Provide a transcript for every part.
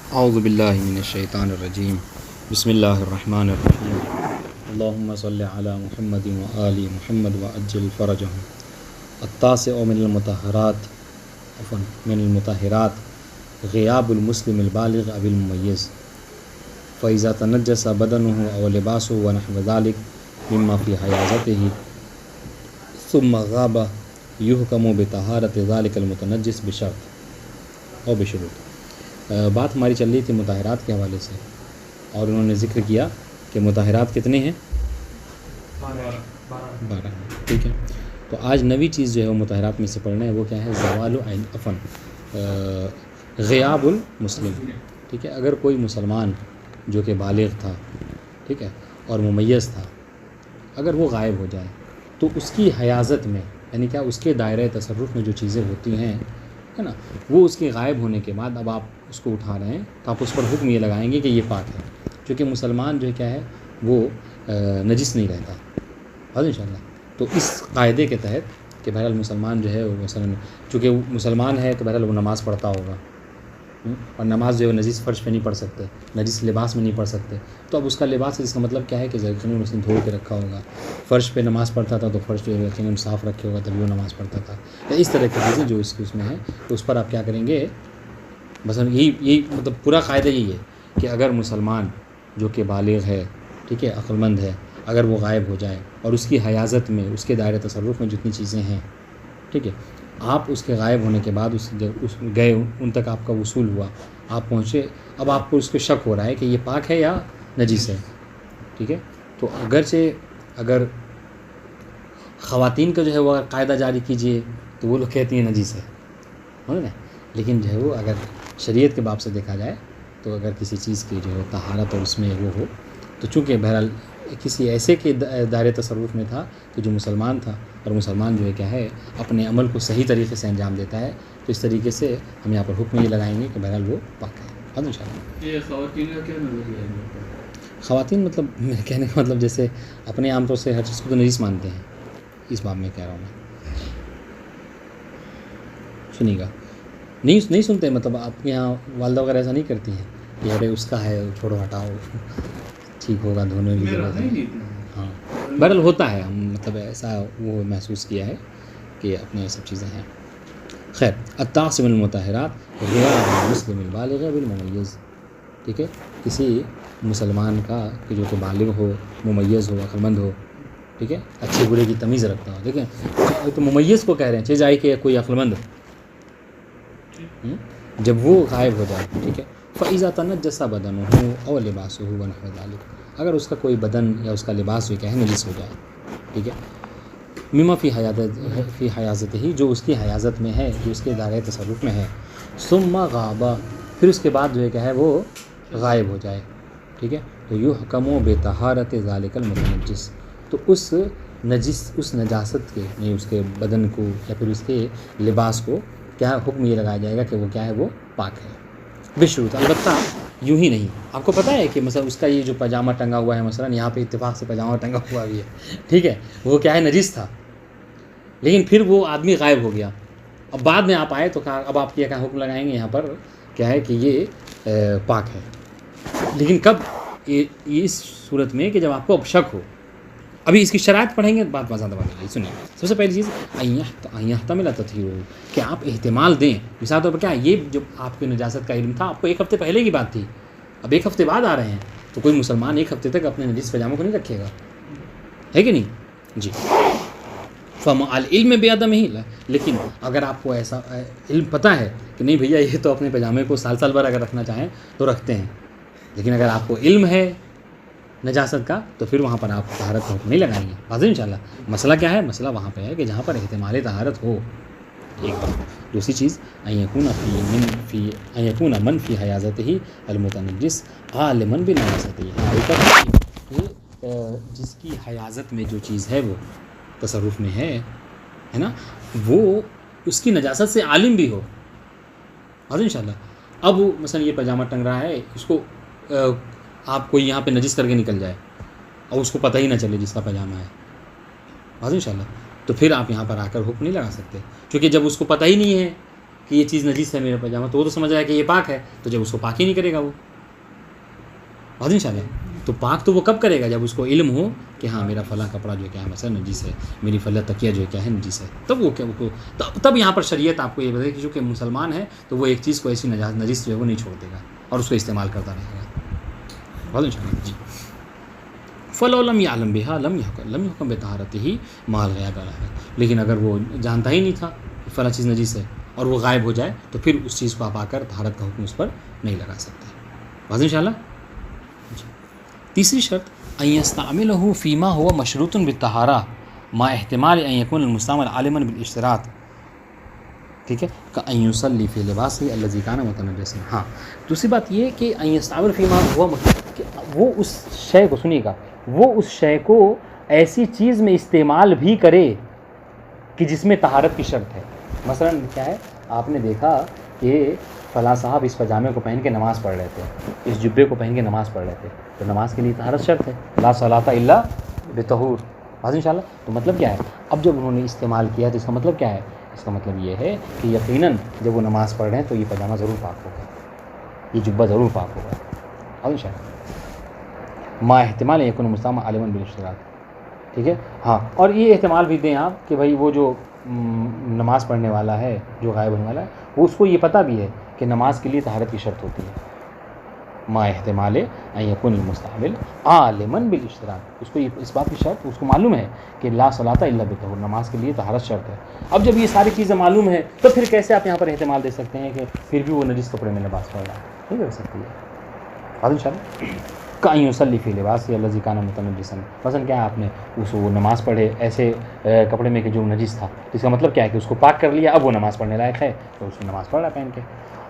اعوذ باللہ من الشیطان الرجیم بسم اللہ الرحمن الرحیم اللہم صلی علی محمد و آل محمد وعجل فرجہم التاسع من المطہرات غیاب المسلم البالغ اب الممیز فإذا تنجس بدنه أو لباسه ونحو ذلك مما في حيازته ثم غاب يحكم بطہارة ذلك المتنجس بشرط او بشروط۔ بات ہماری چل رہی تھی مطہرات کے حوالے سے، اور انہوں نے ذکر کیا کہ مطہرات کتنے ہیں؟ 12 ہیں، ٹھیک ہے۔ تو آج نوی چیز جو ہے وہ مطہرات میں سے پڑھنا ہے، وہ کیا ہے؟ زوال غیاب المسلم، ٹھیک ہے۔ اگر کوئی مسلمان جو کہ بالغ تھا، ٹھیک ہے، اور ممیز تھا، اگر وہ غائب ہو جائے تو اس کی حیازت میں، یعنی کیا اس کے دائرۂ تصرف میں جو چیزیں ہوتی ہیں، ہے نا، وہ اس کے غائب ہونے کے بعد اب آپ اس کو اٹھا رہے ہیں تو آپ اس پر حکم یہ لگائیں گے کہ یہ پاک ہے، چونکہ مسلمان جو ہے کیا ہے وہ نجس نہیں رہتا، ان شاء اللہ۔ تو اس قاعدے کے تحت کہ بہرحال مسلمان جو ہے وہ مثلاً چونکہ وہ مسلمان ہے تو بہرحال وہ نماز پڑھتا ہوگا، اور نماز جو ہے نجس فرش پہ نہیں پڑھ سکتے، نجس لباس میں نہیں پڑھ سکتے، تو اب اس کا لباس اس کا مطلب کیا ہے کہ یقیناً اس نے دھو کے رکھا ہوگا۔ فرش پہ نماز پڑھتا تھا تو فرش جو ہے یقیناً صاف رکھے ہوگا تبھی وہ نماز پڑھتا تھا، یا اس طرح کی چیزیں جو اس میں ہیں، تو اس پر آپ کیا کریں گے؟ مثلاً یہی مطلب پورا قاعدہ یہی ہے کہ اگر مسلمان جو کہ بالغ ہے، ٹھیک ہے، عقل مند ہے، اگر وہ غائب ہو جائے اور اس کی حیازت میں، اس کے دائرۂ تصرف میں جتنی چیزیں ہیں، ٹھیک ہے، آپ اس کے غائب ہونے کے بعد گئے ان تک آپ کا وصول ہوا، آپ پہنچے، اب آپ کو اس پہ شک ہو رہا ہے کہ یہ پاک ہے یا نجس ہے، ٹھیک ہے۔ تو اگرچہ اگر خواتین کا جو ہے وہ قاعدہ جاری کیجیے تو وہ لوگ کہتی ہیں نجس ہے نا، لیکن جو ہے وہ اگر شریعت کے باب سے دیکھا جائے تو اگر کسی چیز کی جو ہے طہارت اور اس میں وہ ہو تو چونکہ بہرحال کسی ایسے کے دائرۂ تصرف میں تھا کہ جو مسلمان تھا، اور مسلمان جو ہے کیا ہے اپنے عمل کو صحیح طریقے سے انجام دیتا ہے، تو اس طریقے سے ہم یہاں پر حکم یہ لگائیں گے کہ بہرحال وہ پاک ہے، ان شاء اللہ۔ یہ خواتین کا کیا نظریہ ہے؟ خواتین مطلب میرے کہنے کا مطلب جیسے اپنے عام طور سے ہر چیز کو تو نجس مانتے ہیں، اس باب میں کہہ رہا ہوں میں، سنیے گا، نہیں سنتے، مطلب آپ کے یہاں والدہ وغیرہ ایسا نہیں کرتی ہیں کہ ارے اس کا ہے چھوڑو ہٹاؤ ٹھیک ہوگا، دھونے کی ضرورت ہے؟ ہاں، بہرحال ہوتا ہے، ہم مطلب ایسا وہ محسوس کیا ہے کہ اپنے یہ سب چیزیں ہیں۔ خیر، التاسع من المطہرات غیاب المسلم البالغ بالممیز، ٹھیک ہے، کسی مسلمان کا کہ جو کہ بالغ ہو، ممیز ہو، عقل مند ہو، ٹھیک ہے، اچھے برے کی تمیز رکھتا ہو، دیکھیں تو ممیز کو کہہ رہے ہیں، چیز آئی کہ کوئی عقل مند جب وہ غائب ہو جائے، ٹھیک ہے، فإذا تنجس بدنه أو لباسه ونحو ذلك، اگر اس کا کوئی بدن یا اس کا لباس جو کیا ہے نجس ہو جائے، ٹھیک ہے، مما فی حیازتہ، جو اس کی حیازت میں ہے، جو اس کے دائرۂ تصرف میں ہے، ثم غاب، پھر اس کے بعد جو ہے کیا ہے وہ غائب ہو جائے، ٹھیک ہے، تو یحکم بطہارۃ ذلک المتنجس، تو اس نجاست کے، یعنی اس کے بدن کو یا پھر اس کے لباس کو کیا حکم یہ لگایا جائے گا کہ وہ کیا ہے وہ پاک ہے، بشروط، البتہ یوں ہی نہیں۔ آپ کو پتہ ہے کہ مثلا اس کا یہ جو پاجامہ ٹنگا ہوا ہے، مثلا یہاں پہ اتفاق سے پاجامہ ٹنگا ہوا بھی ہے، ٹھیک ہے، وہ کیا ہے نجس تھا، لیکن پھر وہ آدمی غائب ہو گیا، اب بعد میں آپ آئے تو کہا اب آپ کیا حکم لگائیں گے یہاں پر کیا ہے کہ یہ پاک ہے، لیکن کب؟ اس صورت میں کہ جب آپ کو اب شک ہو۔ ابھی اس کی شرائط پڑھیں گے، بات زیادہ بات سنیں۔ سب سے پہلی چیز یحتمل تطہیر، کہ آپ احتمال دیں، مثال طور پر کیا یہ جو آپ کی نجاست کا علم تھا آپ کو ایک ہفتے پہلے کی بات تھی، اب ایک ہفتے بعد آ رہے ہیں، تو کوئی مسلمان ایک ہفتے تک اپنے نجس پاجاموں کو نہیں رکھے گا، ہے کہ نہیں؟ جی، العلم بعدم ہی، لیکن اگر آپ کو ایسا علم پتہ ہے کہ نہیں بھیا یہ تو اپنے پاجامے کو سال بھر اگر رکھنا چاہیں تو رکھتے ہیں، لیکن اگر آپ کو علم ہے نجاست کا تو پھر وہاں پر آپ طہارت کا حکم نہیں لگائیں گے، واضح انشاءاللہ۔ مسئلہ کیا ہے؟ مسئلہ وہاں پہ ہے کہ جہاں پر احتمال طہارت ہو، ایک بات۔ دوسری چیز ان یکون من فی حیازتہ المتنجس عالما بنجاستہ، جس کی حیازت میں جو چیز ہے وہ تصرف میں ہے نا، وہ اس کی نجاست سے عالم بھی ہو، واضح انشاءاللہ۔ اب مثلا یہ پاجامہ ٹنگ رہا ہے، اس کو آپ کوئی یہاں پہ نجس کر کے نکل جائے اور اس کو پتہ ہی نہ چلے جس کا پاجامہ ہے، واضح انشاءاللہ، تو پھر آپ یہاں پر آ کر حکم نہیں لگا سکتے، کیونکہ جب اس کو پتہ ہی نہیں ہے کہ یہ چیز نجیس ہے میرا پاجامہ، تو وہ تو سمجھ رہا ہے کہ یہ پاک ہے، تو جب اس کو پاک ہی نہیں کرے گا وہ بات ان شاء اللہ. تو پاک تو وہ کب کرے گا؟ جب اس کو علم ہو کہ ہاں میرا فلاں کپڑا جو کیا ہے مثلا نجیس ہے، میری فلاں تکیہ جو کیا ہے نجیس ہے، تب وہ کیا تب یہاں پر شریعت آپ کو یہ بتائے کہ چونکہ مسلمان ہے تو وہ ایک چیز کو ایسی نجیس جو ہے وہ نہیں چھوڑ دے گا اور اس کو استعمال کرتا رہے گا. بات ان شاء اللہ. جی فلو لم یعلم بها لم یحکم بطہارتہ مع الغیاب علیہ، لیکن اگر وہ جانتا ہی نہیں تھا کہ فلاں چیز نجیس ہے اور وہ غائب ہو جائے تو پھر اس چیز کو آپ آ کر طہارت کا حکم اس پر نہیں لگا سکتے. بات ان شاء اللہ. تیسری شرط ان یستعملہ فیما ہوا مشروط بالطہارہ مع احتمال ان یکون المستعمل عالما بالاشتراط. ٹھیک ہے، کان یصلی فی لباسہ الذی کان متنجسا. ہاں دوسری بات یہ کہ ان یستعمل فیما ہوا کہ وہ اس شے کو سنیے گا، وہ اس شے کو ایسی چیز میں استعمال بھی کرے کہ جس میں طہارت کی شرط ہے. مثلا کیا ہے، آپ نے دیکھا کہ فلاں صاحب اس پاجامے کو پہن کے نماز پڑھ رہے تھے، اس جبے کو پہن کے نماز پڑھ رہے تھے، تو نماز کے لیے طہارت شرط ہے، لا صلاۃ الا بطہور. بات ان شاء اللہ. تو مطلب کیا ہے، اب جب انہوں نے استعمال کیا تو اس کا مطلب کیا ہے، اس کا مطلب یہ ہے کہ یقیناً جب وہ نماز پڑھ رہے ہیں تو یہ پاجامہ ضرور پاک ہوگا، یہ جبہ ضرور پاک ہوگا. بات ان شاء اللہ. ما احتمال یکون مستعمل عالما بالاشتراط. ٹھیک ہے. ہاں اور یہ احتمال بھی دیں آپ کہ بھائی وہ جو نماز پڑھنے والا ہے، جو غائب ہونے والا ہے، وہ اس کو یہ پتہ بھی ہے کہ نماز کے لیے طہارت کی شرط ہوتی ہے. ما احتمال ان یکون المستعمل عالما بالاشتراط، اس کو اس بات کی شرط اس کو معلوم ہے کہ لا صلاۃ الا بطہور، نماز کے لیے طہارت شرط ہے. اب جب یہ ساری چیزیں معلوم ہے تو پھر کیسے آپ یہاں پر احتمال دے سکتے ہیں کہ پھر بھی وہ نجس کپڑے میں لباس پڑ رہا ہے؟ نہیں کر سکتی ہے. بات ان شاء اللہ. کان یصلی فی لباسہ الذی کان متنجسا. مثلا کیا آپ نے وہ نماز پڑھے ایسے کپڑے میں کہ جو نجس تھا، تو اس کا مطلب کیا ہے کہ اس کو پاک کر لیا، اب وہ نماز پڑھنے لائق ہے تو اس میں نماز پڑھ رہا ہے پہن کے.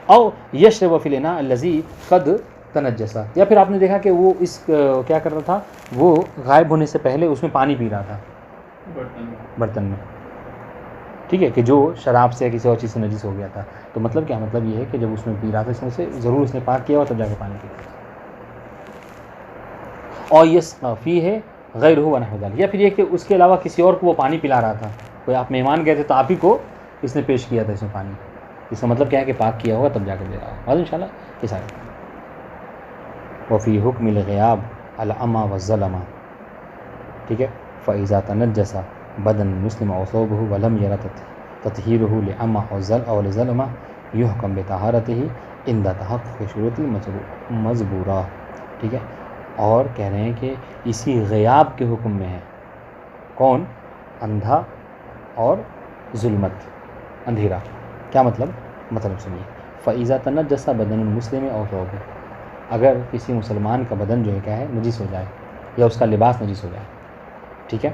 او یشرب فی الاناء الذی قد تنجسا. یا پھر آپ نے دیکھا کہ وہ اس کیا کر رہا تھا، وہ غائب ہونے سے پہلے اس میں پانی پی رہا تھا برتن میں. ٹھیک ہے، کہ جو شراب سے یا کسی اور چیز سے نجس ہو گیا تھا. تو مطلب کیا، مطلب یہ ہے کہ جب اس میں پی رہا تھا اس میں سے ضرور اس نے پاک کیا ہوا تب جا کے پانی پیا. اور یہ فی ہے غیر ہو ونحو ذلک. یا پھر یہ کہ اس کے علاوہ کسی اور کو وہ پانی پلا رہا تھا، کوئی آپ مہمان گئے تھے تو آپ ہی کو اس نے پیش کیا تھا اس میں پانی. اس کا مطلب کیا ہے کہ پاک کیا ہوگا تب جا کے دے رہا ہوگا. ان شاء اللہ یہ سارے. وفی حکم الغیاب العمی والظلمہ. ٹھیک ہے. فاذا تنجس بدن مسلم او ثوبہ ولم یر تطہیرہ لعمی او لظلمہ یحکم بطہارتہ عند تحقق شروط مذکورہ. ٹھیک ہے. اور کہہ رہے ہیں کہ اسی غیاب کے حکم میں ہے. کون؟ اندھا اور ظلمت، اندھیرا. کیا مطلب؟ مطلب سنیے. فَإِذَا تَنَجَّسَ بَدَنُ الْمُسْلِمِ أَوْ ثَوْبُهُ. اگر کسی مسلمان کا بدن جو ہے کیا ہے نجس ہو جائے یا اس کا لباس نجس ہو جائے. ٹھیک ہے.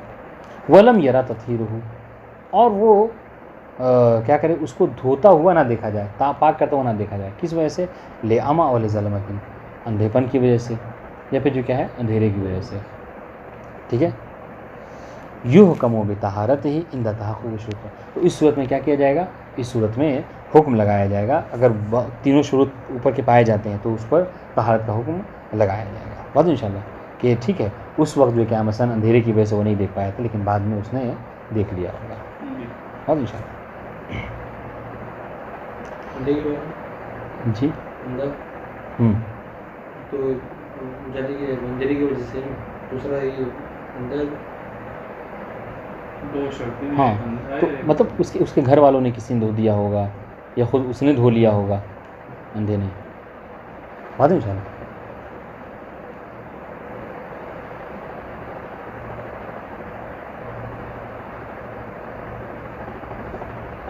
وَلَمْ يَرَ تَطْهِيرُهُ. اور وہ کیا کرے، اس کو دھوتا ہوا نہ دیکھا جائے، پاک کرتا ہوا نہ دیکھا جائے. کس وجہ سے؟ لِعَمَى أَوْ لِظَلَمَةٍ. اندھے پن کی وجہ سے یا پھر جو کیا ہے اندھیرے کی وجہ سے. ٹھیک ہے. یحکم بطہارتہ عند تحقق شروط. تو اس صورت میں کیا کیا جائے گا، اس صورت میں حکم لگایا جائے گا. اگر تینوں شروط اوپر کے پائے جاتے ہیں تو اس پر طہارت کا حکم لگایا جائے گا. بات ان شاء اللہ کہ ٹھیک ہے اس وقت جو کیا مثلا اندھیرے کی وجہ سے وہ نہیں دیکھ پایا تھا لیکن بعد میں اس نے دیکھ لیا ہوگا. بات ان شاء اللہ. جی تو اندھیرے کی وجہ سے دوسرا یہ اندر ہاں تو مطلب اس کے گھر والوں نے کسی نے دھو دیا ہوگا یا خود اس نے دھو لیا ہوگا اندھے نے. بات ان شاء اللہ.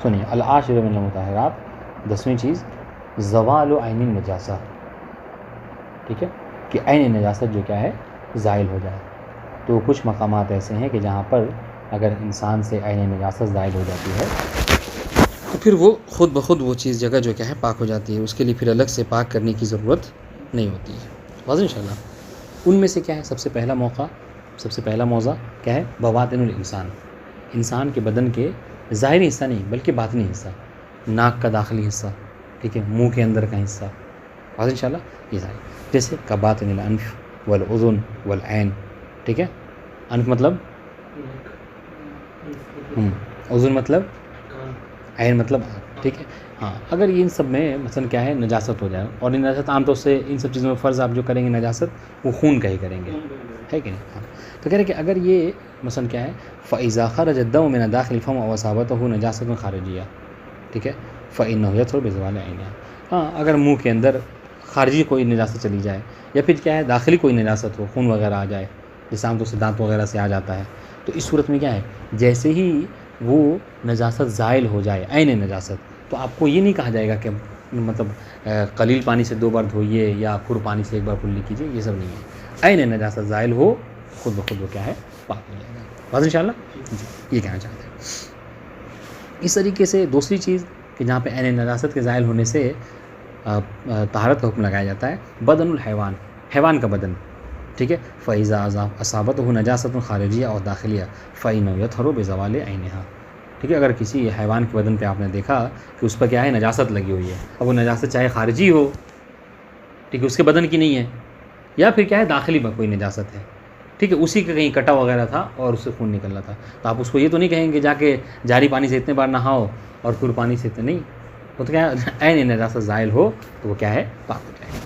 سنیے. العاشر من المطہرات. 10ویں چیز زوال عین النجاسہ. ٹھیک ہے، کہ عین نجاست جو کیا ہے زائل ہو جائے. تو کچھ مقامات ایسے ہیں کہ جہاں پر اگر انسان سے عین نجاست زائل ہو جاتی ہے تو پھر وہ خود بخود وہ چیز جگہ جو کیا ہے پاک ہو جاتی ہے. اس کے لیے پھر الگ سے پاک کرنے کی ضرورت نہیں ہوتی ہے. واضح ان شاء اللہ. ان میں سے کیا ہے، سب سے پہلا موضع کیا ہے، بواطن الانسان. انسان کے بدن کے ظاہری حصہ نہیں بلکہ باطنی حصہ. ناک کا داخلی حصہ، ٹھیک ہے، منہ کے اندر کا حصہ. واضح ان شاء اللہ. یہ سارے جیسے کباطن الانف والاذن والعین. ٹھیک ہے. انف مطلب اذن مطلب، عین مطلب ٹھیک ہے. ہاں اگر ان سب میں مثلا کیا ہے نجاست ہو جائے, اور نجاست عام طور سے ان سب چیزوں میں فرض آپ جو کریں گے نجاست وہ خون کا ہی کریں گے, ہے کہ نہیں. ہاں تو کہہ رہے کہ اگر یہ مثلا کیا ہے فَإِذَا خَرَجَ الدَّمُ مِنَ دَاخِلِ الْفَمِ أَوْ أَصَابَتْهُ نَجَاسَةٌ خَارِجِيَّةٌ, ٹھیک ہے, فَإِنَّهُ يَطْهُرُ بِزَوَالِ عَيْنِهَا. ہاں اگر منہ کے اندر خارجی کوئی نجاست چلی جائے یا پھر کیا ہے داخلی کوئی نجاست ہو, خون وغیرہ آ جائے جیسے عام طور سے دانت وغیرہ سے آ جاتا ہے, تو اس صورت میں کیا ہے جیسے ہی وہ نجاست زائل ہو جائے عین نجاست, تو آپ کو یہ نہیں کہا جائے گا کہ مطلب قلیل پانی سے 2 بار دھوئیے یا پر پانی سے 1 بار کلی کیجیے, یہ سب نہیں ہے. عین نجاست زائل ہو خود بخود وہ کیا ہے پاک ہو جائے گا. بس انشاءاللہ جی یہ کہنا چاہتے ہیں. اس طریقے سے دوسری چیز کہ جہاں پہ عین نجاست کے زائل ہونے سے طہارت کا حکم لگایا جاتا ہے, بدن الحیوان, حیوان کا بدن, ٹھیک ہے. فَإِذَا أَصَابَتْهُ نَجَاسَةٌ خَارِجِيَّةٌ أَوْ دَاخِلِيَّةٌ فَإِنَّهُ يَطْهُرُ بِزَوَالِ عَيْنِهَا, ٹھیک ہے. اگر کسی حیوان کے بدن پہ آپ نے دیکھا کہ اس پر کیا ہے نجاست لگی ہوئی ہے, اب وہ نجاست چاہے خارجی ہو, ٹھیک ہے, اس کے بدن کی نہیں ہے, یا پھر کیا ہے داخلی میں کوئی نجاست ہے, ٹھیک ہے, اسی کا کہیں کٹا وغیرہ تھا اور اس سے خون نکل رہا تھا, تو آپ اس کو یہ تو نہیں کہیں گے جا کے جاری پانی سے اتنے بار نہاؤ اور پھر پانی سے اتنے نہیں, وہ تو کیا ہے عین نجاست زائل ہو تو وہ کیا ہے پاک ہو جائے گا.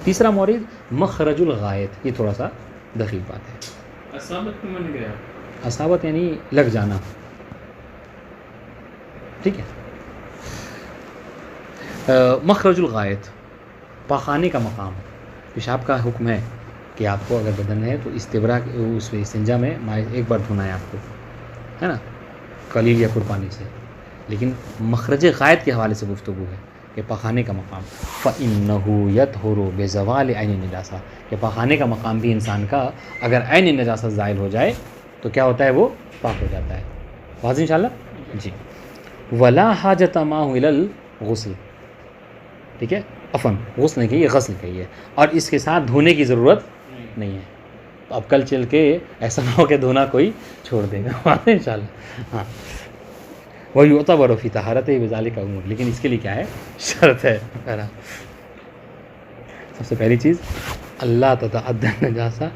تیسرا مورد مخرج الغائط, یہ تھوڑا سا دقیق بات ہے. اصابت میں من گیا, اصابت یعنی لگ جانا, ٹھیک ہے. مخرج الغائط پاخانے کا مقام, پیشاب کا حکم ہے کہ آپ کو اگر بدن ہے تو استبرا اس استنجا میں 1 بار دھونا ہے آپ کو, ہے نا, قلیل یا پر پانی سے. لیکن مخرج غائط کے حوالے سے گفتگو ہے کہ پاخانے کا مقام. فَإِنَّهُ يَطْهُرُ بِزَوَالِ عَيْنِ النَّجَاسَةِ, کہ پاخانے کا مقام بھی انسان کا اگر عین نجاست زائل ہو جائے تو کیا ہوتا ہے وہ پاک ہو جاتا ہے. واضح انشاءاللہ جی. وَلَا حَاجَةَ مَعَهُ إِلَى الْغُسْلِ, ٹھیک ہے, عفواً غسل نہیں کہیے غسل کہیے, اور اس کے ساتھ دھونے کی ضرورت نہیں ہے. تو اب کل چل کے ایسا نہ ہو کہ دھونا کوئی چھوڑ دے گا. واضح انشاءاللہ. ہاں وَيُعْتَبَرُ فِي طَهَارَتِهِ بِذَلِكَ أُمُورٌ, لیکن اس کے لیے کیا ہے شرط ہے. سب سے پہلی چیز اللہ تتعدى النجاسة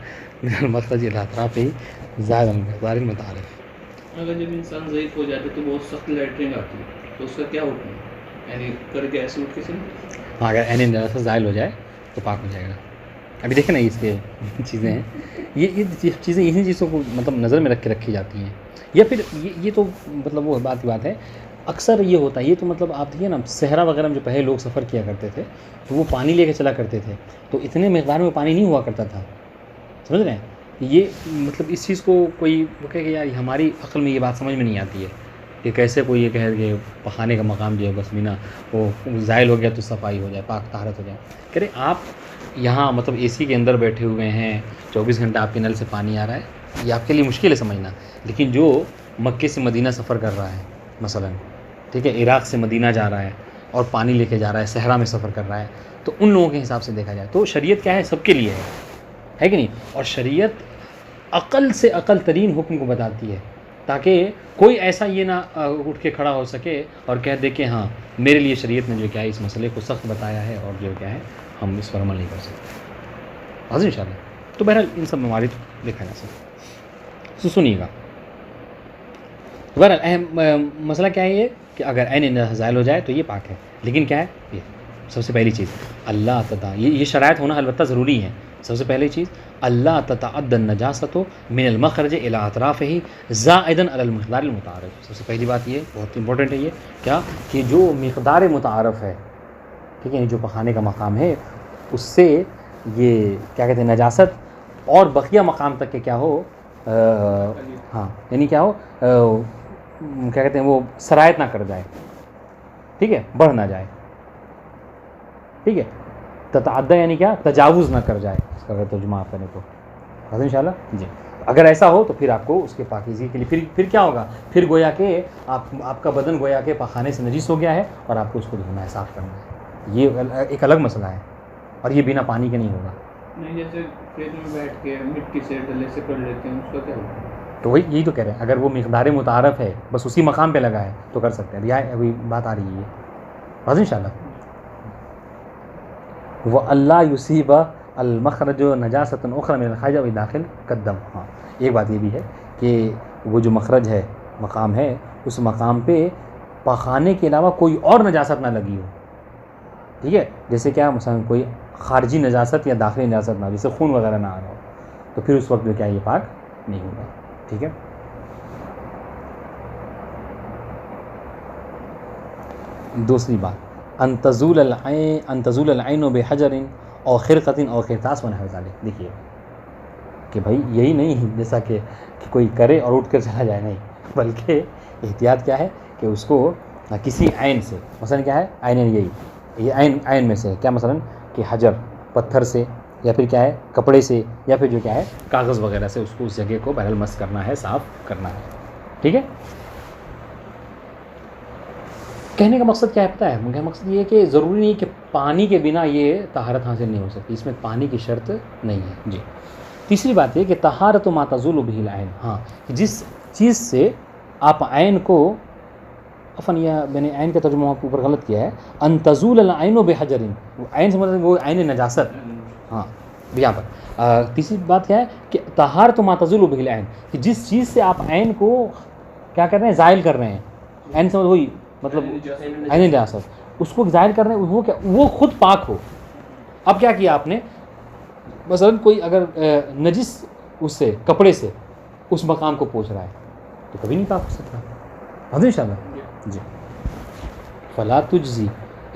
من المخرج إلى أطرافه زائد المقدار المتعارف. اگر جب انسان ضعیف ہو جاتا ہے تو بہت سخت لیٹرنگ آتی ہے تو اس کا کیا حکم ہے, یعنی کر کے ایسے اٹھ کے سے, ہاں اگر عین نجاست زائل ہو جائے تو پاک ہو جائے گا. ابھی دیکھیں نا اس کے چیزیں ہیں, یہ چیزیں انہی چیزوں کو مطلب نظر میں رکھ کے رکھی جاتی ہیں, یا پھر یہ تو مطلب وہ بات کی بات ہے. اکثر یہ ہوتا ہے, یہ تو مطلب آپ دیکھیے نا صحرا وغیرہ میں جو پہلے لوگ سفر کیا کرتے تھے تو وہ پانی لے کے چلا کرتے تھے, تو اتنے مقدار میں پانی نہیں ہوا کرتا تھا, سمجھ رہے ہیں. یہ مطلب اس چیز کو کوئی وہ کہے کہ یار ہماری عقل میں یہ بات سمجھ میں نہیں آتی ہے کہ کیسے کوئی یہ کہے کہ پخانے کا مقام جو ہے بس مینا وہ زائل ہو گیا تو صفائی ہو جائے, پاک طہارت ہو جائے. کہہ رہے آپ یہاں مطلب اے سی کے اندر بیٹھے ہوئے ہیں, 24 گھنٹہ آپ کے نل سے پانی آ رہا ہے, یہ آپ کے لیے مشکل ہے سمجھنا. لیکن جو مکے سے مدینہ سفر کر رہا ہے مثلا, ٹھیک ہے, عراق سے مدینہ جا رہا ہے اور پانی لے کے جا رہا ہے, صحرا میں سفر کر رہا ہے, تو ان لوگوں کے حساب سے دیکھا جائے تو شریعت کیا ہے سب کے لیے ہے کہ نہیں. اور شریعت عقل سے عقل ترین حکم کو بتاتی ہے تاکہ کوئی ایسا یہ نہ اٹھ کے کھڑا ہو سکے اور کہہ دے کہ ہاں میرے لیے شریعت نے جو کیا ہے اس مسئلے کو سخت بتایا ہے اور جو کیا ہے ہم اس پر عمل نہیں کر سکتے. حاضر انشاءاللہ. تو بہرحال ان سب موارد دیکھا جا سکتا. تو سنیے گا, بہرحال اہم مسئلہ کیا ہے یہ کہ اگر عین زائل ہو جائے تو یہ پاک ہے. لیکن کیا ہے یہ سب سے پہلی چیز اللہ تعالیٰ, یہ شرائط ہونا البتہ ضروری ہے. سب سے پہلی چیز اللہ تتعدى النجاسة من المخرج الى اطرافه زائدا على المقدار المتعارف. سب سے پہلی بات یہ بہت امپورٹنٹ ہے, یہ کیا کہ جو مقدار متعارف ہے, ٹھیک ہے, جو پخانے کا مقام ہے اس سے یہ کیا کہتے ہیں نجاست اور بقیہ مقام تک کے کیا ہو, ہاں یعنی کیا ہو, کیا کہتے ہیں وہ سرایت نہ کر جائے, ٹھیک ہے, بڑھ نہ جائے, ٹھیک ہے. تتعدی یعنی کیا تجاوز نہ کر جائے, اس کا اگر ترجمہ آپ کریں تو حاضر انشاءاللہ جی. اگر ایسا ہو تو پھر آپ کو اس کے پاکیزگی کے لیے پھر کیا ہوگا, پھر گویا کہ آپ کا بدن گویا کہ پاخانے سے نجیس ہو گیا ہے اور آپ کو اس کو دھونا ہے, صاف کرنا ہے. یہ ایک الگ مسئلہ ہے اور یہ بنا پانی کے نہیں ہوگا. نہیں جیسے کھیت میں بیٹھ کے مٹی سے ڈلے سے کر لیتے ہیں, اس کا کیا ہوگا؟ تو وہی یہی تو کہہ رہے ہیں, اگر وہ مقدار متعارف ہے بس اسی مقام پہ لگا ہے تو کر سکتے ہیں. ابھی بات آ رہی ہے حاضر انشاءاللہ. وہ اللہ یصیب المخرج نجاست اخرى من الخارج و داخل قدم. ہاں ایک بات یہ بھی ہے کہ وہ جو مخرج ہے مقام ہے اس مقام پہ پخانے کے علاوہ کوئی اور نجاست نہ لگی ہو، ٹھیک ہے، جیسے کیا مثلا کوئی خارجی نجاست یا داخلی نجاست نہ ہو، جیسے خون وغیرہ نہ آ رہا ہو، تو پھر اس وقت جو کیا یہ پاک نہیں ہوگا، ٹھیک ہے۔ دوسری بات ان تزول العین بحجر او خرقۃ او قرطاس ونحو ذلک، دیکھیے کہ بھائی یہی نہیں جیسا کہ کوئی کرے اور اٹھ کر چلا جائے، نہیں، بلکہ احتیاط کیا ہے کہ اس کو کسی عین سے، مثلا کیا ہے عین، یہ عین میں سے کیا، مثلا کہ حجر پتھر سے، یا پھر کیا ہے کپڑے سے، یا پھر جو کیا ہے کاغذ وغیرہ سے اس کو اس جگہ کو بہرحال مس کرنا ہے، صاف کرنا ہے، ٹھیک ہے۔ کہنے کا مقصد کیا ہے پتہ ہے، میرا مقصد یہ ہے کہ ضروری نہیں کہ پانی کے بنا یہ طہارت حاصل نہیں ہو سکتی، اس میں پانی کی شرط نہیں ہے جی۔ تیسری بات یہ کہ طہارت ما تزول بہ العین، ہاں جس چیز سے آپ عین کو، عفواً یہ میں نے عین کا ترجمہ آپ کے اوپر غلط کیا ہے، ان تزول العین بحجر، عین سے مطلب وہ عین نجاست، ہاں یہاں پر تیسری بات کیا ہے کہ طہارت ما تزول بہ العین، کہ جس چیز سے آپ عین کو کیا کر رہے ہیں، زائل کر رہے ہیں، عین سے وہی مطلب عین نجاست، اس کو ظاہر کر رہے ہیں، وہ کیا، وہ خود پاک ہو۔ اب کیا کیا آپ نے، مثلا کوئی اگر نجس اس سے کپڑے سے اس مقام کو پوچھ رہا ہے تو کبھی نہیں پاک ہو سکتا، ان شاء اللہ جی۔ فلا تجزی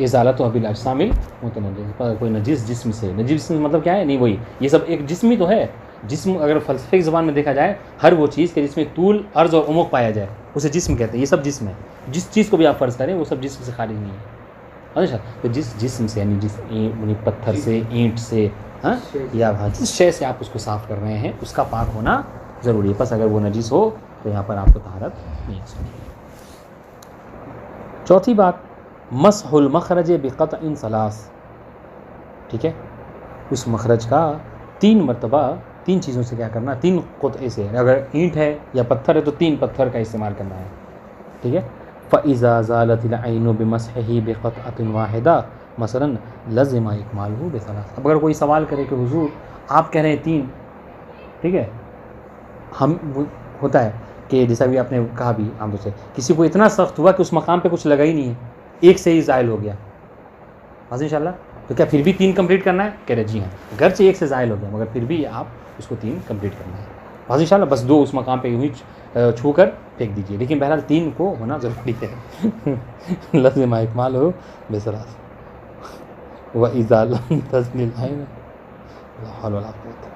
ازالت بالاجسام المتنجسہ، کوئی نجس جسم سے، نجس جسم مطلب کیا ہے، نہیں وہی یہ سب ایک جسم ہی تو ہے، جسم اگر فلسفے کی زبان میں دیکھا جائے، ہر وہ چیز کہ جس میں طول، عرض اور عمق پایا جائے اسے جسم کہتے ہیں، یہ سب جسم ہے، جس چیز کو بھی آپ فرض کریں وہ سب جسم سے خارج نہیں ہے، اچھا، تو جس جسم سے یعنی یعنی پتھر سے، اینٹ سے، ہاں یا جس شے سے آپ اس کو صاف کر رہے ہیں اس کا پاک ہونا ضروری ہے، بس اگر وہ نجس ہو تو یہاں پر آپ کو طہارت نہیں ہو سکتی۔ چوتھی بات مسح المخرج بقطع ثلاث، ٹھیک ہے، اس مخرج کا 3 مرتبہ 3 چیزوں سے کیا کرنا، 3 قطعے سے، اگر اینٹ ہے یا پتھر ہے تو 3 پتھر کا استعمال کرنا ہے، ٹھیک ہے۔ فَإِذَا زَالَتِ الْعَيْنُ بِمَسْحِهِ بِقَطْعَةٍ وَاحِدَةٍ مثلا لزم اکمالہ بثلاث، اب اگر کوئی سوال کرے کہ حضور آپ کہہ رہے ہیں 3، ٹھیک ہے، ہم ہوتا ہے کہ جیسا بھی آپ نے کہا بھی عام طور سے کسی کو اتنا سخت ہوا کہ اس مقام پہ کچھ لگا ہی نہیں ہے، ایک سے ہی زائل ہو گیا، بس انشاءاللہ تو کیا پھر بھی 3 کمپلیٹ کرنا ہے، کہہ رہے جی ہاں، گرچہ ایک سے زائل ہو گیا مگر پھر بھی آپ اس کو 3 کمپلیٹ کرنا ہے، بس انشاءاللہ بس 2 اس مقام پہ یوں ہی چھو کر پھینک دیجیے، لیکن بہرحال 3 کو ہونا ضروری ہے۔ لازم اکمال ہو بثلاث وَإِذَا لَمْ تَزْلِ الْعَيْنُ لَا حَوْلَ وَلَا قُوَّةَ،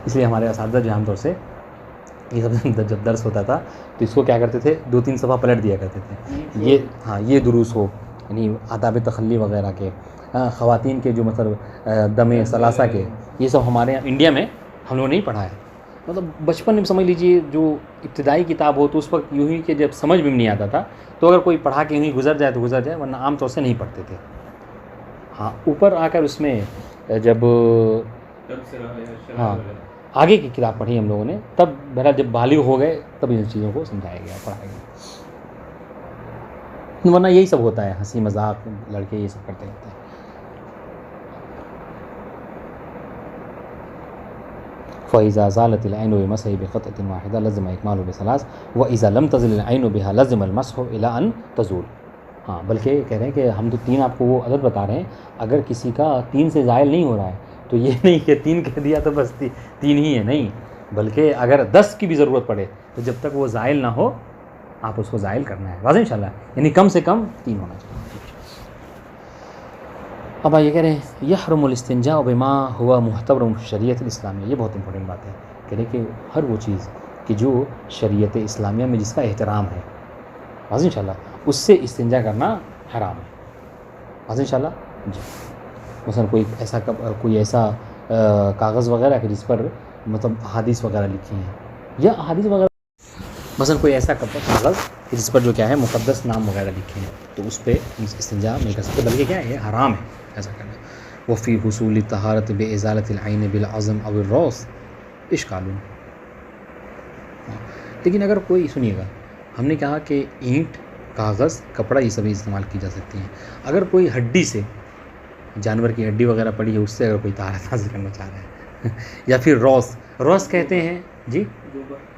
اس لیے ہمارے اساتذہ جو عام طور سے یہ سب جب درس ہوتا تھا تو اس کو کیا کرتے تھے، 2-3 صفحہ پلٹ دیا کرتے تھے، یہ ہاں یہ دروس ہو، یعنی آداب تخلی وغیرہ کے، خواتین کے جو مطلب دم ثلاثہ کے، یہ سب ہمارے یہاں انڈیا میں ہم لوگوں نے نہیں پڑھا ہے، مطلب بچپن میں سمجھ لیجیے جو ابتدائی کتاب ہو تو اس وقت یوں ہی کہ جب سمجھ بھی نہیں آتا تھا تو اگر کوئی پڑھا کے یوں ہی گزر جائے تو گزر جائے، ورنہ عام طور سے نہیں پڑھتے تھے۔ ہاں اوپر آ کر اس میں جب ہاں آگے کی کتاب پڑھی ہم لوگوں نے تب بہرحال جب بالغ ہو گئے تب ان چیزوں کو سمجھایا گیا، پڑھایا گیا، ورنہ یہی سب ہوتا ہے، ہنسی مذاق لڑکے یہ سب کرتے رہتے ہیں۔ فَإِذَا زَالَتِ الْعَيْنُ بِمَسْحِهِ بِقَطْعَةٍ وَاحِدَةٍ لَزِمَ إِكْمَالُهُ بِثَلَاثٍ وَإِذَا لَمْ تَزِلْ الْعَيْنُ بِهَا لَزِمَ الْمَسْحُ إِلَىٰ أَن تَزُولَ، ہاں بلکہ کہہ رہے ہیں کہ ہم تو 3 آپ کو وہ عدد بتا رہے ہیں، اگر کسی کا 3 سے زائل نہیں ہو رہا ہے تو یہ نہیں کہ 3 کہہ دیا تو بس 3 ہی ہے، نہیں، بلکہ اگر 10 کی بھی ضرورت پڑے تو جب تک وہ زائل نہ ہو آپ اس کو زائل کرنا ہے، واضح انشاءاللہ، یعنی کم سے کم 3 ہونا چاہیے۔ اب یہ کہہ رہے ہیں یحرم الاستنجاء بما ہوا محترم شریعت الاسلامیہ، یہ بہت امپورٹنٹ بات ہے، کہہ رہے کہ ہر وہ چیز کہ جو شریعت اسلامیہ میں جس کا احترام ہے، واضح انشاءاللہ، اس سے استنجا کرنا حرام ہے، واضح انشاءاللہ جی۔ مثلا کوئی ایسا کاغذ وغیرہ کہ جس پر مطلب احادیث وغیرہ لکھی ہیں، یا احادیث وغیرہ، مثلا کوئی ایسا کاغذ کہ جس پر جو کیا ہے مقدس نام وغیرہ لکھے ہیں تو اس پہ استنجا نہیں کر سکتے، بلکہ کیا ہے یہ حرام ہے ایسا کرنا۔ وفی حصول طہارت بازالۃ العین بالعظم او الروس اشکال، لیکن اگر کوئی، سنیے گا، ہم نے کہا کہ اینٹ، کاغذ، کپڑا یہ سبھی استعمال کی جا سکتی ہیں، اگر کوئی ہڈی سے، جانور کی ہڈی وغیرہ پڑی ہے اس سے اگر کوئی طہارت حاصل کرنا چاہ رہا ہے یا پھر روس کہتے ہیں جی،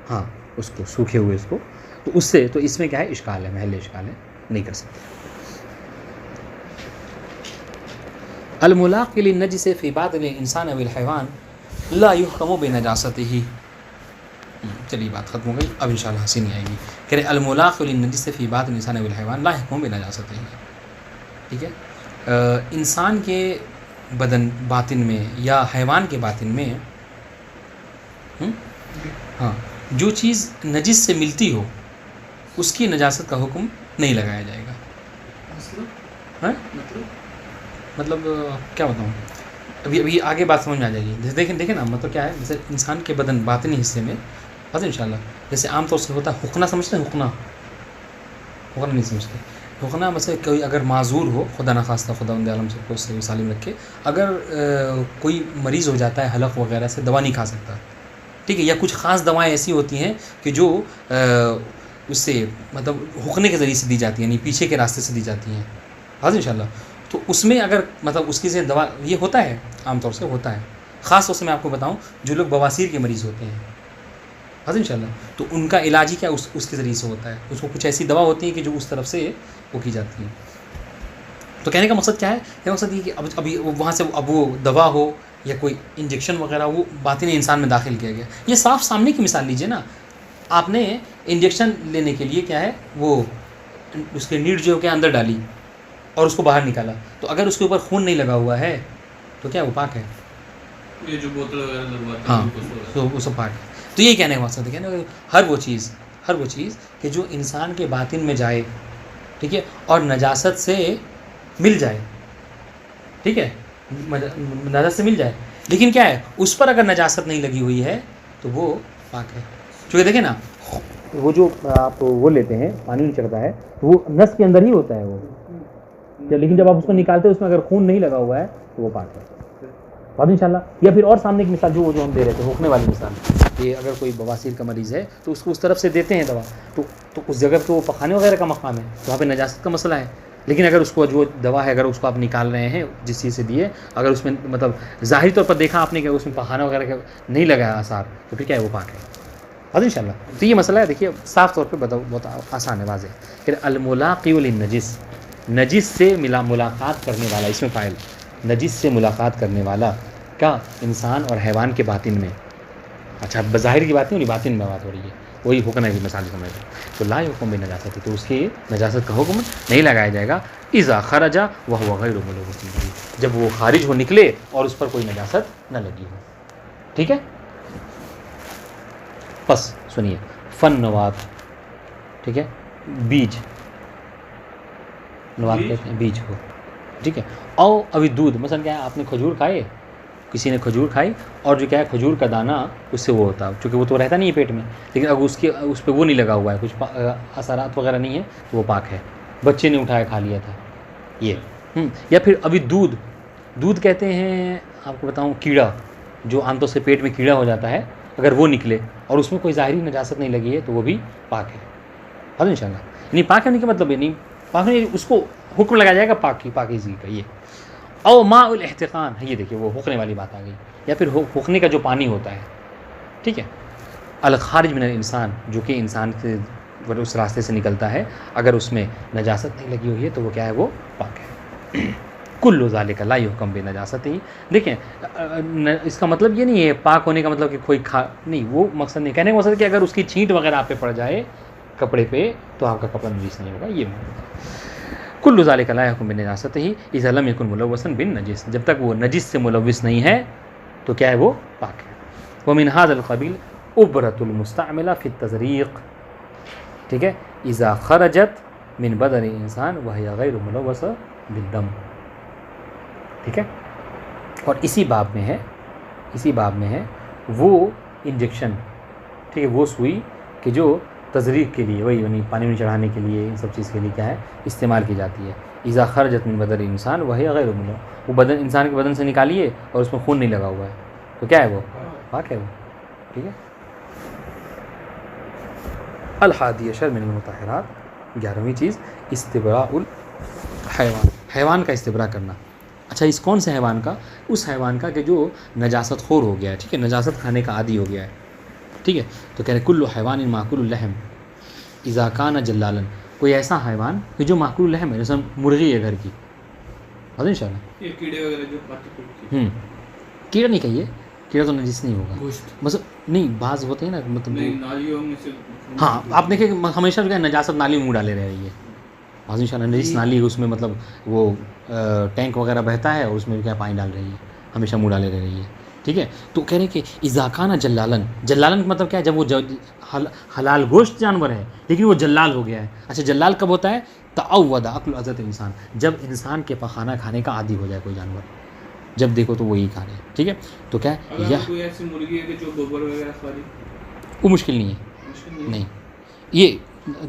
ہاں اس کو سوکھے ہوئے اس کو تو اس سے تو اس میں کیا ہے اشکال ہے، محل اشکال ہے، نہیں کر سکتے. الملاق للنجس فی باطن الانسان او الحیوان لا یحکم بنجاستہ. چلیے بات ختم ہو گئی، اب انشاءاللہ ہنسی نہیں آئے گی. کہ الملاق للنجس فی باطن الانسان او الحیوان لا یحکم بنجاستہ. ٹھیک ہے، انسان کے بدن باطن میں یا حیوان کے باطن میں ہاں جو چیز نجس سے ملتی ہو اس کی نجاست کا حکم نہیں لگایا جائے گا. ہاں مطلب کیا بتاؤں، ابھی آگے بات سمجھ میں آ جائے گی. دیکھیں نا مطلب کیا ہے، جیسے انسان کے بدن باطنی حصے میں بس انشاءاللہ جیسے عام طور سے ہوتا ہے حقنہ، سمجھتے ہیں حقنہ نہیں سمجھتے. حقنہ مثلا کوئی اگر معذور ہو، خدا نخواستہ، خدا بند عالم سے کو صحیح سالم رکھے، اگر کوئی مریض ہو جاتا ہے حلق وغیرہ سے، دوا نہیں کھا سکتا، ٹھیک ہے، یا کچھ خاص دوائیں ایسی ہوتی ہیں کہ جو اس سے مطلب حقنے کے ذریعے سے دی جاتی ہیں، یعنی پیچھے کے راستے سے دی جاتی ہیں حاضر انشاءاللہ. تو اس میں اگر مطلب اس کی سے دوا یہ ہوتا ہے، عام طور سے ہوتا ہے، خاص طور سے میں آپ کو بتاؤں جو لوگ بواسیر کے مریض ہوتے ہیں حاضر انشاءاللہ، تو ان کا علاج ہی کیا اس کے ذریعے سے ہوتا ہے. اس کو کچھ ایسی دوا ہوتی ہے کہ جو اس طرف سے وہ کی جاتی ہیں. تو کہنے کا مقصد کیا ہے، یہ مقصد یہ کہ ابھی وہاں سے اب وہ دوا ہو یا کوئی انجیکشن وغیرہ وہ باطن انسان میں داخل کیا گیا. یہ صاف سامنے کی مثال لیجیے نا، آپ نے انجیکشن لینے کے لیے کیا ہے وہ اس کے نیڈ جو ہے اندر ڈالی اور اس کو باہر نکالا، تو اگر اس کے اوپر خون نہیں لگا ہوا ہے تو کیا وہ پاک ہے. یہ جو بوتل وغیرہ لگواتے ہاں ہیں تو وہ سب پاک ہے. تو یہ کہنے کا مقصد ہے کہ ہر وہ چیز کہ جو انسان کے باطن میں جائے، ٹھیک ہے، اور نجاست سے مل جائے، ٹھیک ہے، نجاست سے مل جائے، لیکن کیا ہے اس پر اگر نجاست نہیں لگی ہوئی ہے تو وہ پاک ہے. چونکہ دیکھیں نا وہ جو آپ وہ لیتے ہیں پانی نہیں چڑھتا ہے تو وہ نس کے اندر ہی ہوتا ہے وہ، لیکن جب آپ اس کو نکالتے ہیں اس میں اگر خون نہیں لگا ہوا ہے تو وہ پاک ہے بات انشاءاللہ. یا پھر اور سامنے کی مثال جو ہم دے رہے تھے حکمے والی مثال، کہ اگر کوئی بواسیر کا مریض ہے تو اس کو اس طرف سے دیتے ہیں دوا، تو اس جگہ تو وہ پخانے وغیرہ کا مقام ہے، تو وہاں پہ نجاست کا مسئلہ ہے. لیکن اگر اس کو جو دوا ہے اگر اس کو آپ نکال رہے ہیں جس چیز سے دیے، اگر اس میں مطلب ظاہری طور پر دیکھا آپ نے کہ اس میں پخانہ وغیرہ کا نہیں لگا ہے آثار، تو پھر کیا ہے وہ پاک ہے بات انشاءاللہ. تو یہ مسئلہ ہے، دیکھیے صاف طور پہ بہت آسان ہے، واضح. پھر الملاقی للنجس، نجس سے ملاقات کرنے والا، اس میں فاعل نجس سے ملاقات کرنے والا کا انسان اور حیوان کے باطن میں. اچھا بظاہر کی بات نہیں ہو رہی، باطن میں بات ہو رہی ہے، وہی حکم ہے کی مثال سمجھ رہے. تو لا حکم بھی نجاست، تو اس کی نجاست کا حکم نہیں لگایا جائے گا. اذا خرج وهو غیر ملوث به، جب وہ خارج ہو نکلے اور اس پر کوئی نجاست نہ لگی ہو. ٹھیک ہے، بس سنیے فن نوات، ٹھیک ہے، بیج نوات کہتے ہیں بیج کو، ٹھیک ہے. او ابھی دودھ مثلا کیا ہے، آپ نے کھجور کھائے، کسی نے کھجور کھائی اور جو کیا ہے کھجور کا دانہ اس سے وہ ہوتا ہے، چونکہ وہ تو رہتا نہیں ہے پیٹ میں، لیکن اگر اس پہ وہ نہیں لگا ہوا ہے، کچھ اثرات وغیرہ نہیں ہے تو وہ پاک ہے. بچے نے اٹھایا کھا لیا تھا یہ. یا پھر ابھی دودھ کہتے ہیں آپ کو بتاؤں کیڑا، جو عام طور سے پیٹ میں کیڑا ہو جاتا ہے، اگر وہ نکلے اور اس میں کوئی ظاہری نجاست نہیں لگی ہے تو وہ بھی پاک ہے ہاں ان شاء اللہ. یعنی پاک ہونے کا مطلب یہ نہیں پاک نہیں، اس کو حکم لگایا جائے گا پاکیزگی کا. یہ او ماء الاحتقان ہے، یہ دیکھیے وہ حقنے والی بات آ گئی. یا پھر حقنے کا جو پانی ہوتا ہے، ٹھیک ہے، الخارج من الانسان، جو کہ انسان کے اس راستے سے نکلتا ہے، اگر اس میں نجاست نہیں لگی ہوئی ہے تو وہ کیا ہے وہ پاک ہے. کل ذالک لا یحکم بنجاست ہی. دیکھیں اس کا مطلب یہ نہیں ہے پاک ہونے کا مطلب کہ کوئی نہیں، وہ مقصد نہیں. کہنے کا مقصد کہ اگر اس کی چھینٹ وغیرہ آپ پہ پڑ جائے کپڑے پہ تو آپ کا کپڑا نجیس نہیں ہوگا. یہ کل ذالک لا یحکم بنجاست ہی اذا لم یکن ملوثا بالنجس، جب تک وہ نجس سے ملوث نہیں ہے تو کیا ہے وہ پاک ہے. ومن هذا القبیل عبرۃ المستعملہ فی التزریق، ٹھیک ہے، اذا خرجت من بدن انسان وهي غیر ملوثہ بالدم. ٹھیک ہے، اور اسی باب میں ہے وہ انجیکشن، ٹھیک ہے، وہ سوئی کہ جو تزریق کے لیے، وہی یعنی پانی میں چڑھانے کے لیے، ان سب چیز کے لیے کیا ہے استعمال کی جاتی ہے. اذا خرجت من بدن انسان وهي غیر ملوثہ، وہ بدن انسان کے بدن سے نکالیے اور اس میں خون نہیں لگا ہوا ہے تو کیا ہے وہ پاک ہے وہ. ٹھیک ہے. الحادی عشر من المطہرات، 11ویں چیز استبراء الحیوان، حیوان کا استبراء کرنا. اچھا اس کون سے حیوان کا؟ اس حیوان کا کہ جو نجاست خور ہو گیا ہے، ٹھیک ہے، نجاست کھانے کا عادی ہو گیا ہے. ٹھیک ہے، تو کہہ رہے کل حیوان ماکل اللحم، اذا کان جلالن، کوئی ایسا حیوان کہ جو معقول لحم ہے، جیسے مرغی ہے گھر کی، ان شاء اللہ یہ کیڑے وغیرہ جو کھاتے پھرتے ہیں، کیڑا نہیں کہیے، کیڑا تو نجس نہیں ہوگا، گوشت مطلب نہیں بعض ہوتے ہیں نا مطلب نہیں، نالیوں میں سے ہاں آپ دیکھیں ہمیشہ جو ہے نجاست نالی میں منہ ڈالے رہ رہی ہے، ان شاء اللہ نجس نالی اس میں مطلب وہ ٹینک وغیرہ بہتا ہے اور اس میں کیا پانی ڈال رہی ہے، ہمیشہ منہ ڈالے رہ رہی ہے، ٹھیک ہے. تو کہہ رہے ہیں کہ اذا کان جلالن، جلالن کا مطلب کیا ہے؟ جب وہ حلال گوشت جانور ہے لیکن وہ جلال ہو گیا ہے. اچھا جلال کب ہوتا ہے؟ تعود اکل عزت انسان، جب انسان کے پخانہ کھانے کا عادی ہو جائے کوئی جانور، جب دیکھو تو وہی کھا رہے ہیں، ٹھیک ہے. تو کیا ہے اگر کوئی ایسی مرغی ہے کہ جو گوبر وغیرہ کھا رہی، وہ مشکل نہیں ہے، مشکل نہیں. یہ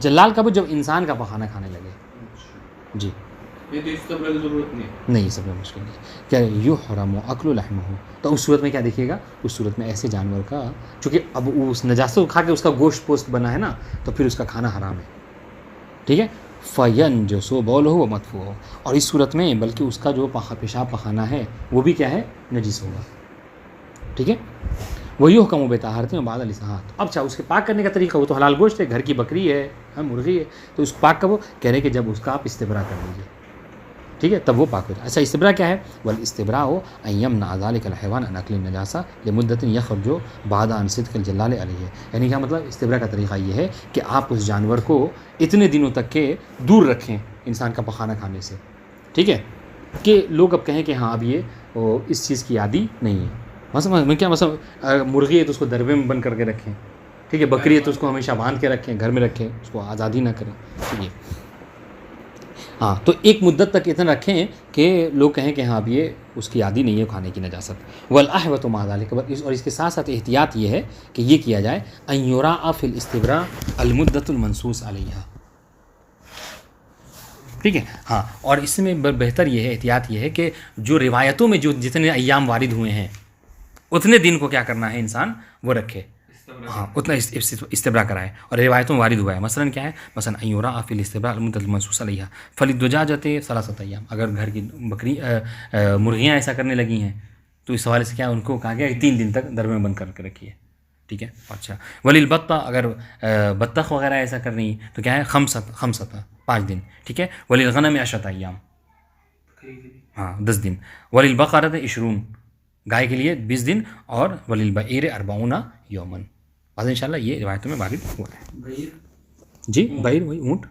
جلال کب؟ جب انسان کا پخانہ کھانے لگے. جی یہ تو استبرا کی ضرورت نہیں، نہیں، سب میں مشکل نہیں. کیا یحرم اکل لحمہ، تو اس صورت میں کیا دیکھیے گا؟ اس صورت میں ایسے جانور کا، چونکہ اب اس نجاست کو کھا کے اس کا گوشت پوست بنا ہے نا، تو پھر اس کا کھانا حرام ہے، ٹھیک ہے. فینجس بول ہو مدفوع ہو، اور اس صورت میں بلکہ اس کا جو پیشاب پخانہ ہے وہ بھی کیا ہے؟ نجس ہوگا، ٹھیک ہے. وہی حکم و بطہارت میں بعد الاسحات. اب چاہے اس کے پاک کرنے کا طریقہ، وہ تو حلال گوشت ہے، گھر کی بکری ہے، مرغی ہے، تو اس پاک کا وہ کہہ رہے کہ جب اس کا آپ استبرا کر لیجیے، ٹھیک ہے، تب وہ پاک ہو جائے. اچھا استبرا کیا ہے؟ والاستبراء ان یمنع ذلک الحیوان عن اکل النجاسہ لمدۃ یخرج بعد عن صدق الجلال علیہ. یعنی کیا مطلب؟ استبرا کا طریقہ یہ ہے کہ آپ اس جانور کو اتنے دنوں تک کے دور رکھیں انسان کا پخانہ کھانے سے، ٹھیک ہے، کہ لوگ اب کہیں کہ ہاں اب یہ اس چیز کی عادی نہیں ہے. مثلا میں کیا مثلا مرغی ہے تو اس کو دربے میں بند کر کے رکھیں، ٹھیک ہے، بکری ہے تو اس کو ہمیشہ باندھ کے رکھیں، گھر میں رکھیں، اس کو آزادی نہ کریں، ٹھیک ہے. ہاں تو ایک مدت تک اتنا رکھیں کہ لوگ کہیں کہ ہاں اب یہ اس کی عادی نہیں ہے کھانے کی نجاست. والاحوط مع ذلک، اور اس کے ساتھ ساتھ احتیاط یہ ہے کہ یہ کیا جائے ان یراء فی الاستبراء المدۃ المنصوص علیہا، ٹھیک ہے. ہاں اور اس میں بہتر یہ ہے، احتیاط یہ ہے کہ جو روایتوں میں جو جتنے ایام وارد ہوئے ہیں اتنے دن کو کیا کرنا ہے انسان وہ رکھے، ہاں اتنا استبراء کرائے. اور روایتوں میں وارد ہوا ہے مثلا کیا ہے؟ مثلا ان یراء فی الاستبراء المدۃ المنصوص علیہا فللدجاجۃ ثلاثۃ ایام. اگر گھر کی بکری مرغیاں ایسا کرنے لگی ہیں تو اس حوالے سے کیا ان کو کہا گیا کہ 3 دن تک دربے میں بند کر کے رکھیے، ٹھیک ہے. اچھا وللبطہ، اگر بطخ وغیرہ ایسا کر رہی تو کیا ہے؟ خمسۃ 5 دن، ٹھیک ہے. وللغنم 10 ایام، ہاں 10 دن. وللبقرۃ 20، گائے کے لیے 20 دن. اور وللبعیر 40 یوما. بعد انشاءاللہ یہ روایتوں میں وارد ہوا ہے. جی بعیر وہی اونٹ.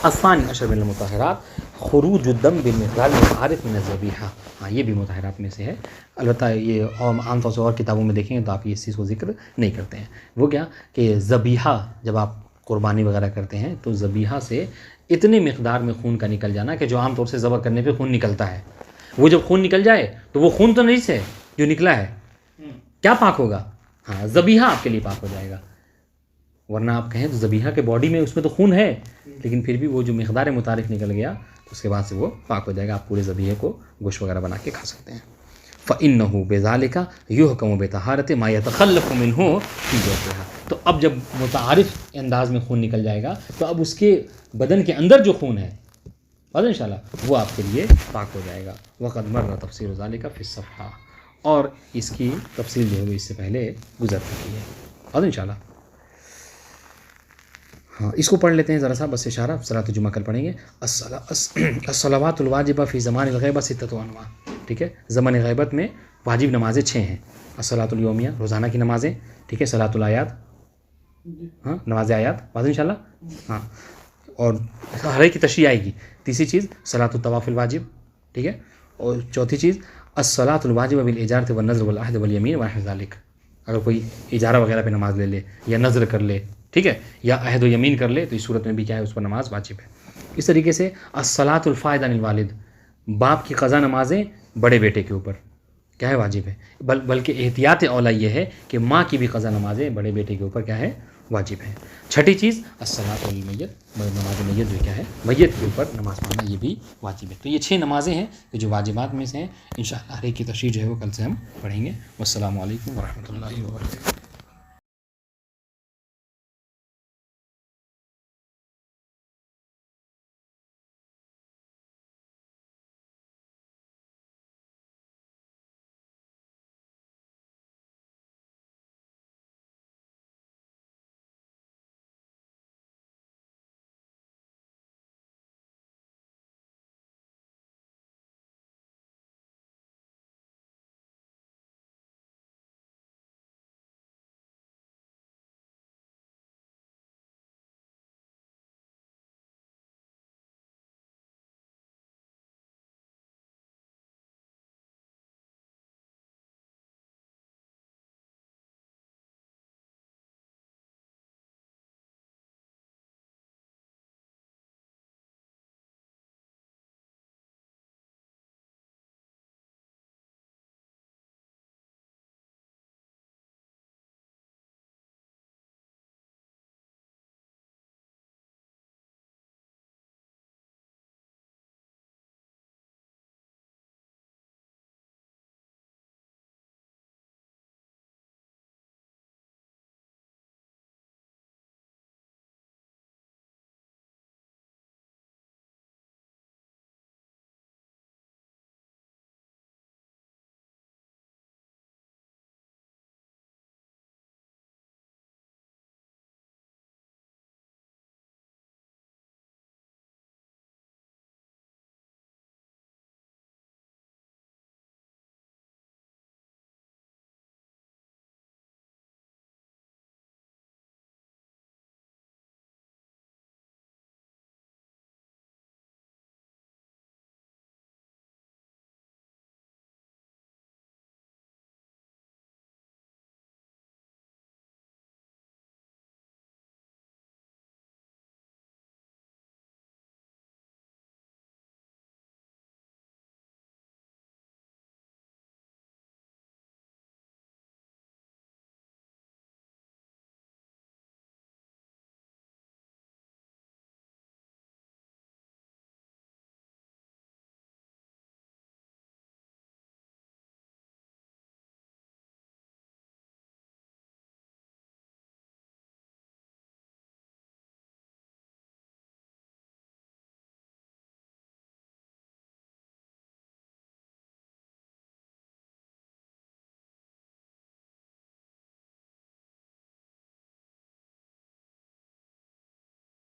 الثانی عشر من المطہرات خروج الدم بالمقدار المتعارف من الذبیحہ. ہاں یہ بھی مطہرات میں سے ہے، البتہ یہ عام طور سے اور کتابوں میں دیکھیں گے تو آپ اس چیز کو ذکر نہیں کرتے ہیں. وہ کیا کہ ذبیحہ جب آپ قربانی وغیرہ کرتے ہیں تو ذبیحہ سے اتنے مقدار میں خون کا نکل جانا کہ جو عام طور سے ذبح کرنے پہ خون نکلتا ہے، وہ جب خون نکل جائے تو وہ خون تو نہیں سے جو نکلا ہے کیا پاک ہوگا؟ ہاں ذبیحہ آپ کے لیے پاک ہو جائے گا. ورنہ آپ کہیں تو ذبیحہ کے باڈی میں اس میں تو خون ہے لیکن پھر بھی وہ جو مقدار متعارف نکل گیا اس کے بعد سے وہ پاک ہو جائے گا. آپ پورے ذبیحے کو گوشت وغیرہ بنا کے کھا سکتے ہیں. فإنه بذلك يحكم بطهارة ما يتخلف منه في جوفها. تو اب جب متعارف انداز میں خون نکل جائے گا تو اب اس کے بدن کے اندر جو خون ہے بس انشاءاللہ وہ آپ کے لیے پاک ہو جائے گا. وقد مر تفصیل ذلك في الصفحہ، اور اس کی تفصیل جو ہے اس سے پہلے گزر چکی ہے بس انشاءاللہ. ہاں اس کو پڑھ لیتے ہیں ذرا سا بس اشارہ. صلاۃ الجمعہ کل پڑھیں گے. الصلوات الواجبہ فی زمان الغیبہ 6 انواع، ٹھیک ہے. زمان غیبت میں واجب نمازیں 6 ہیں. الصلاۃ الیومیہ روزانہ کی نمازیں، ٹھیک ہے. صلاۃ الآیات، ہاں نماز آیات بعد انشاءاللہ. ہاں اور ہر ایک کی تشریح آئے گی. تیسری چیز صلاۃ الطواف الواجب، ٹھیک ہے. اور چوتھی چیز الصلاۃ الواجبہ بالاجارۃ والنذر والعہد والیمین ونحو ذلک. اگر کوئی اجارہ وغیرہ پہ نماز لے لے یا نذر کر لے، ٹھیک ہے، یا عہد و یمین کر لے تو اس صورت میں بھی کیا ہے اس پر نماز واجب ہے. اس طریقے سے الصلاۃ الفائض عن الوالد، باپ کی قضا نمازیں بڑے بیٹے کے اوپر کیا ہے واجب ہے. بلکہ احتیاط اولیٰ یہ ہے کہ ماں کی بھی قضا نمازیں بڑے بیٹے کے اوپر کیا ہے واجب ہے. چھٹی چیز الصلاۃ المیت، نماز میت جو کیا ہے میت کے اوپر نماز پڑھنا یہ بھی واجب ہے. تو یہ 6 نمازیں ہیں جو واجبات میں سے ہیں. انشاءاللہ ہر ایک کی تشریح جو ہے وہ کل سے ہم پڑھیں گے. والسلام علیکم ورحمۃ اللہ وبرکاتہ.